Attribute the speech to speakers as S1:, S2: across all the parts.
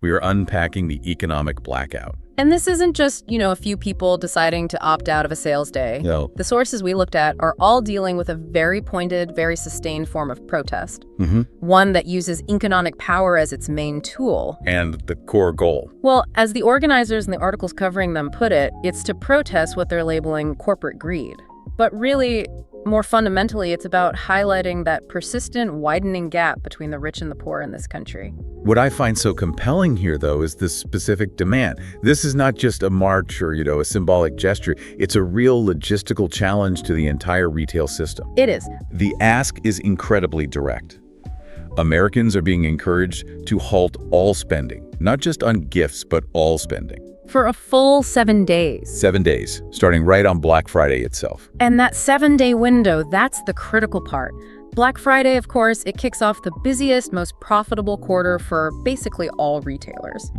S1: We are unpacking the economic blackout.
S2: And this isn't just, a few people deciding to opt out of a sales day.
S1: No.
S2: The sources we looked at are all dealing with a very pointed, very sustained form of protest. One that uses economic power as its main tool.
S1: And the core goal.
S2: Well, as the organizers and the articles covering them put it, it's to protest what they're labeling corporate greed. But really, more fundamentally, it's about highlighting that persistent widening gap between the rich and the poor in this country.
S1: What I find so compelling here, though, is the specific demand. This is not just a march or, a symbolic gesture. It's a real logistical challenge to the entire retail system.
S2: It is.
S1: The ask is incredibly direct. Americans are being encouraged to halt all spending, not just on gifts, but all spending.
S2: For a full 7 days.
S1: 7 days, starting right on Black Friday itself.
S2: And that 7-day window, that's the critical part. Black Friday, of course, it kicks off the busiest, most profitable quarter for basically all retailers.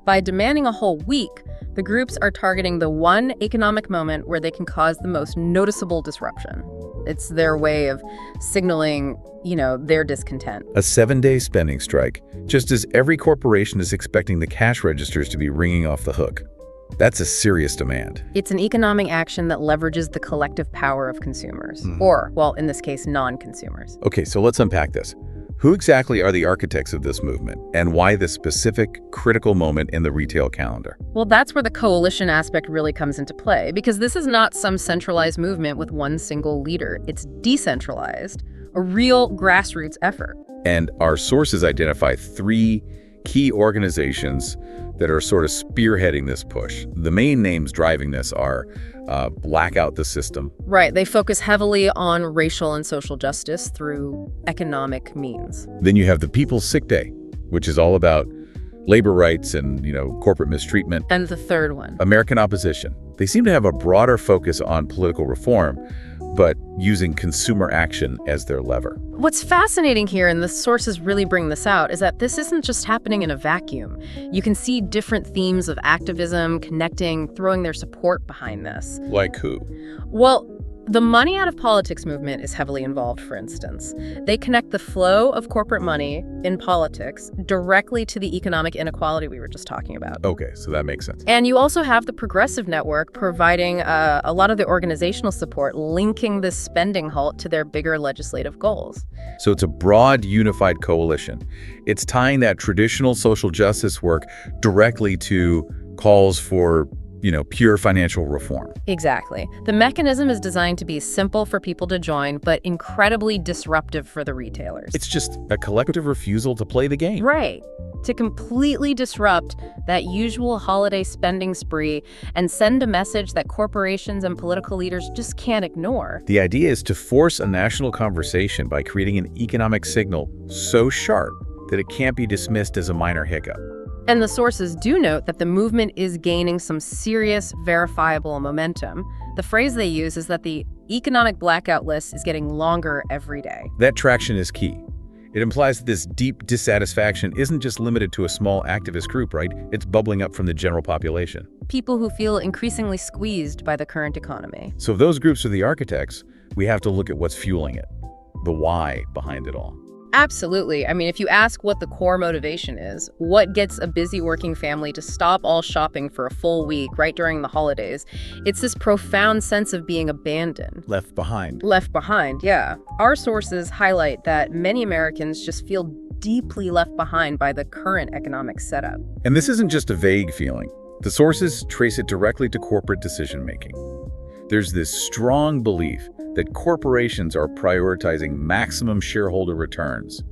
S2: By demanding a whole week, the groups are targeting the one economic moment where they can cause the most noticeable disruption. It's their way of signaling, their discontent.
S1: A 7-day spending strike, just as every corporation is expecting the cash registers to be ringing off the hook. That's a serious demand.
S2: It's an economic action that leverages the collective power of consumers, or, well, in this case, non-consumers.
S1: Okay, so let's unpack this. Who exactly are the architects of this movement, and why this specific critical moment in the retail calendar?
S2: Well, that's where the coalition aspect really comes into play, because this is not some centralized movement with one single leader. It's decentralized, a real grassroots effort.
S1: And our sources identify 3 key organizations that are sort of spearheading this push. The main names driving this are Blackout the System.
S2: Right. They focus heavily on racial and social justice through economic means.
S1: Then you have the People's Sick Day, which is all about labor rights and, corporate mistreatment.
S2: And the third one,
S1: American Opposition. They seem to have a broader focus on political reform, but using consumer action as their lever.
S2: What's fascinating here, and the sources really bring this out, is that this isn't just happening in a vacuum. You can see different themes of activism connecting, throwing their support behind this.
S1: Like who?
S2: Well, the money out of politics movement is heavily involved, for instance. They connect the flow of corporate money in politics directly to the economic inequality we were just talking about.
S1: Okay, so that makes sense.
S2: And you also have the Progressive Network providing a lot of the organizational support, linking this spending halt to their bigger legislative goals.
S1: So it's a broad, unified coalition. It's tying that traditional social justice work directly to calls for pure financial reform.
S2: Exactly. The mechanism is designed to be simple for people to join, but incredibly disruptive for the retailers.
S1: It's just a collective refusal to play the game.
S2: Right. To completely disrupt that usual holiday spending spree and send a message that corporations and political leaders just can't ignore.
S1: The idea is to force a national conversation by creating an economic signal so sharp that it can't be dismissed as a minor hiccup.
S2: And the sources do note that the movement is gaining some serious, verifiable momentum. The phrase they use is that the economic blackout list is getting longer every day.
S1: That traction is key. It implies that this deep dissatisfaction isn't just limited to a small activist group, right? It's bubbling up from the general population.
S2: People who feel increasingly squeezed by the current economy.
S1: So if those groups are the architects, we have to look at what's fueling it, the why behind it all.
S2: Absolutely. I mean, if you ask what the core motivation is, what gets a busy working family to stop all shopping for a full week right during the holidays, it's this profound sense of being abandoned.
S1: Left behind.
S2: Left behind, yeah. Our sources highlight that many Americans just feel deeply left behind by the current economic setup.
S1: And this isn't just a vague feeling. The sources trace it directly to corporate decision-making. There's this strong belief that corporations are prioritizing maximum shareholder returns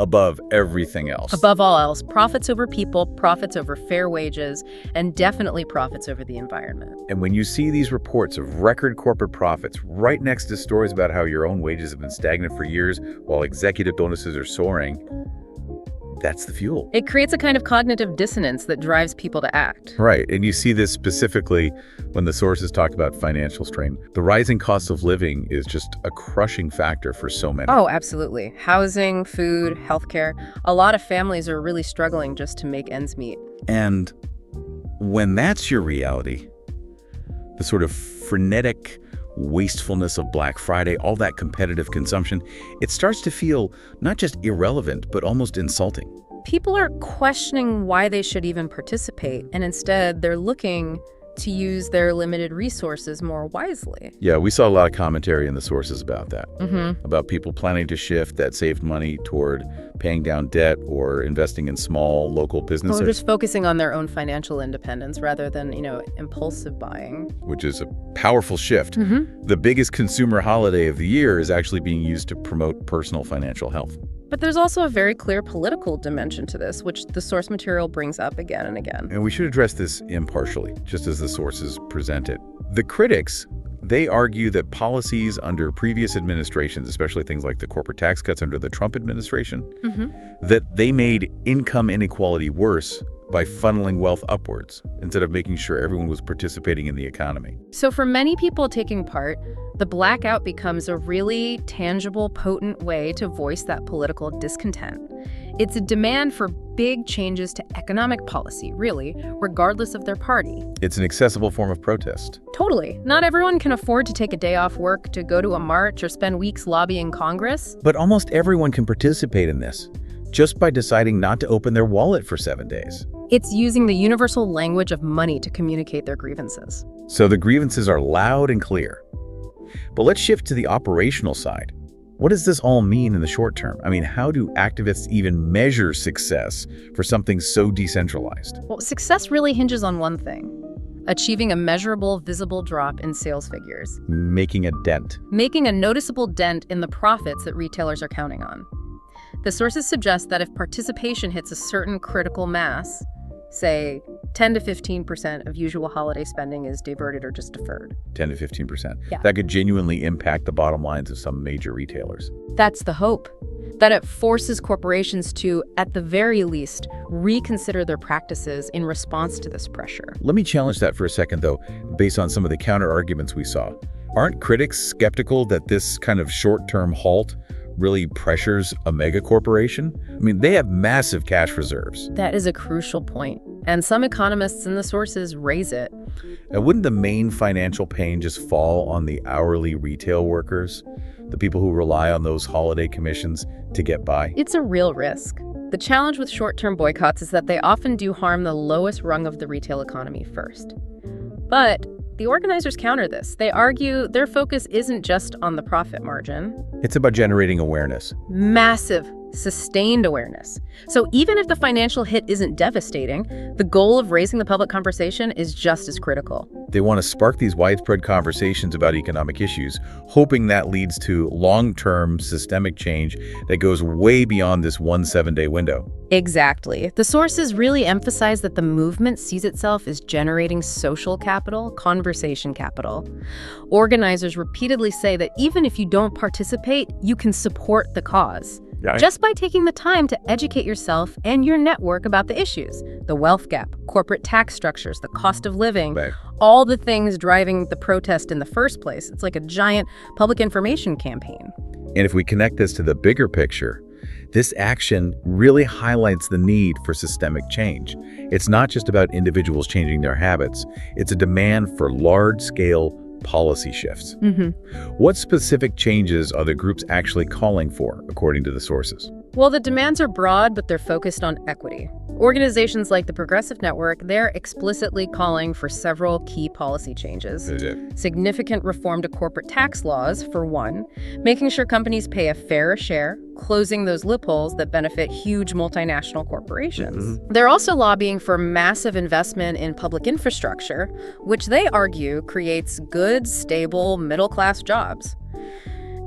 S1: above everything else.
S2: Above all else, profits over people, profits over fair wages, and definitely profits over the environment.
S1: And when you see these reports of record corporate profits right next to stories about how your own wages have been stagnant for years while executive bonuses are soaring, that's the fuel.
S2: It creates a kind of cognitive dissonance that drives people to act.
S1: Right, and you see this specifically when the sources talk about financial strain. The rising cost of living is just a crushing factor for so many.
S2: Oh, absolutely. Housing, food, healthcare. A lot of families are really struggling just to make ends meet.
S1: And when that's your reality, the sort of frenetic wastefulness of Black Friday, all that competitive consumption, it starts to feel not just irrelevant, but almost insulting.
S2: People are questioning why they should even participate, and instead they're looking to use their limited resources more wisely.
S1: Yeah, we saw a lot of commentary in the sources about that,
S2: Mm-hmm.
S1: about people planning to shift that saved money toward paying down debt or investing in small local businesses,
S2: Or just focusing on their own financial independence rather than, impulsive buying.
S1: which is a powerful shift.
S2: Mm-hmm.
S1: The biggest consumer holiday of the year is actually being used to promote personal financial health.
S2: But there's also a very clear political dimension to this, which the source material brings up again and again.
S1: And we should address this impartially, just as the sources present it. The critics, they argue that policies under previous administrations, especially things like the corporate tax cuts under the Trump administration,
S2: Mm-hmm.
S1: that they made income inequality worse by funneling wealth upwards instead of making sure everyone was participating in the economy.
S2: So for many people taking part, the blackout becomes a really tangible, potent way to voice that political discontent. It's a demand for big changes to economic policy, really, regardless of their party.
S1: It's an accessible form of protest.
S2: Totally. Not everyone can afford to take a day off work to go to a march or spend weeks lobbying Congress.
S1: But almost everyone can participate in this, just by deciding not to open their wallet for 7 days.
S2: It's using the universal language of money to communicate their grievances.
S1: So the grievances are loud and clear. But let's shift to the operational side. What does this all mean in the short term? I mean, how do activists even measure success for something so decentralized?
S2: Well, success really hinges on one thing: achieving a measurable, visible drop in sales figures,
S1: Making a dent.
S2: making a noticeable dent in the profits that retailers are counting on. The sources suggest that if participation hits a certain critical mass, say 10 to 15% of usual holiday spending is diverted or just deferred.
S1: 10 to 15%.
S2: Yeah.
S1: That could genuinely impact the bottom lines of some major retailers.
S2: That's the hope, that it forces corporations to, at the very least, reconsider their practices in response to this pressure.
S1: Let me challenge that for a second, though, based on some of the counter-arguments we saw. Aren't critics skeptical that this kind of short-term halt really pressures a mega corporation? I mean, they have massive cash reserves.
S2: That is a crucial point, and some economists in the sources raise it.
S1: And wouldn't the main financial pain just fall on the hourly retail workers, the people who rely on those holiday commissions to get by?
S2: It's a real risk. The challenge with short-term boycotts is that they often do harm the lowest rung of the retail economy first. But the organizers counter this. They argue their focus isn't just on the profit margin.
S1: It's about generating awareness.
S2: Massive, sustained awareness. So even if the financial hit isn't devastating, the goal of raising the public conversation is just as critical.
S1: They want to spark these widespread conversations about economic issues, hoping that leads to long-term systemic change that goes way beyond this 1 7-day window.
S2: Exactly. The sources really emphasize that the movement sees itself as generating social capital, conversation capital. Organizers repeatedly say that even if you don't participate, you can support the cause. Just by taking the time to educate yourself and your network about the issues, the wealth gap, corporate tax structures, the cost of living,
S1: Right.
S2: all the things driving the protest in the first place. It's like a giant public information campaign.
S1: And if we connect this to the bigger picture, this action really highlights the need for systemic change. It's not just about individuals changing their habits. It's a demand for large-scale policy shifts. What specific changes are the groups actually calling for, according to the sources?
S2: Well, the demands are broad, but they're focused on equity. Organizations like the Progressive Network, they're explicitly calling for several key policy changes. Significant reform to corporate tax laws, for one, making sure companies pay a fair share, closing those loopholes that benefit huge multinational corporations. They're also lobbying for massive investment in public infrastructure, which they argue creates good, stable, middle-class jobs.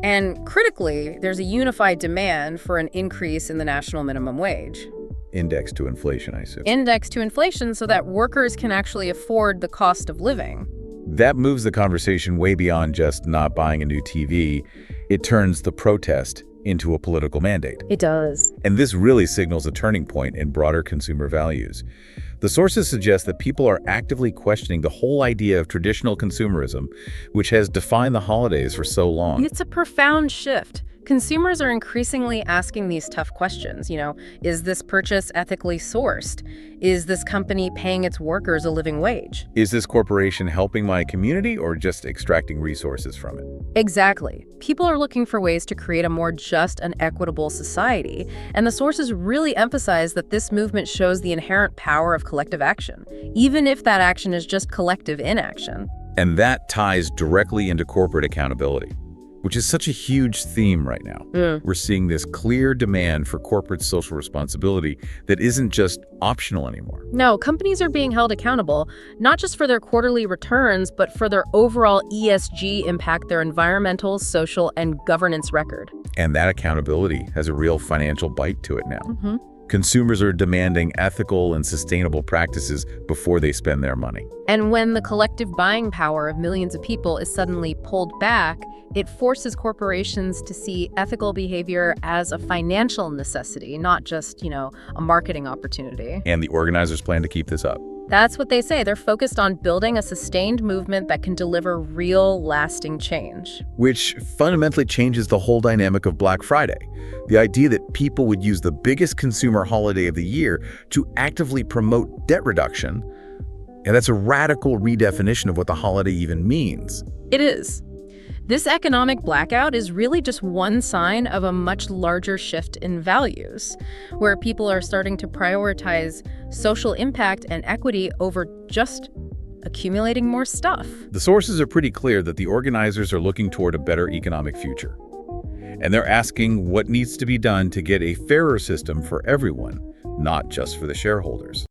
S2: And critically, there's a unified demand for an increase in the national minimum wage.
S1: Indexed to inflation, I assume.
S2: Indexed to inflation so that workers can actually afford the cost of living.
S1: That moves the conversation way beyond just not buying a new TV. It turns the protest into a political mandate.
S2: It does.
S1: And this really signals a turning point in broader consumer values. The sources suggest that people are actively questioning the whole idea of traditional consumerism, which has defined the holidays for so long.
S2: It's a profound shift. Consumers are increasingly asking these tough questions. Is this purchase ethically sourced? Is this company paying its workers a living wage?
S1: Is this corporation helping my community or just extracting resources from it?
S2: Exactly. People are looking for ways to create a more just and equitable society, and the sources really emphasize that this movement shows the inherent power of collective action, even if that action is just collective inaction.
S1: And that ties directly into corporate accountability, which is such a huge theme right now. We're seeing this clear demand for corporate social responsibility that isn't just optional anymore.
S2: No, companies are being held accountable, not just for their quarterly returns, but for their overall ESG impact, their environmental, social, and governance record.
S1: And that accountability has a real financial bite to it now. Consumers are demanding ethical and sustainable practices before they spend their money.
S2: And when the collective buying power of millions of people is suddenly pulled back, it forces corporations to see ethical behavior as a financial necessity, not just, a marketing opportunity.
S1: And the organizers plan to keep this up.
S2: That's what they say. They're focused on building a sustained movement that can deliver real, lasting change.
S1: Which fundamentally changes the whole dynamic of Black Friday. The idea that people would use the biggest consumer holiday of the year to actively promote debt reduction, and that's a radical redefinition of what the holiday even means.
S2: It is. This economic blackout is really just one sign of a much larger shift in values, where people are starting to prioritize social impact and equity over just accumulating more stuff.
S1: The sources are pretty clear that the organizers are looking toward a better economic future. And they're asking what needs to be done to get a fairer system for everyone, not just for the shareholders.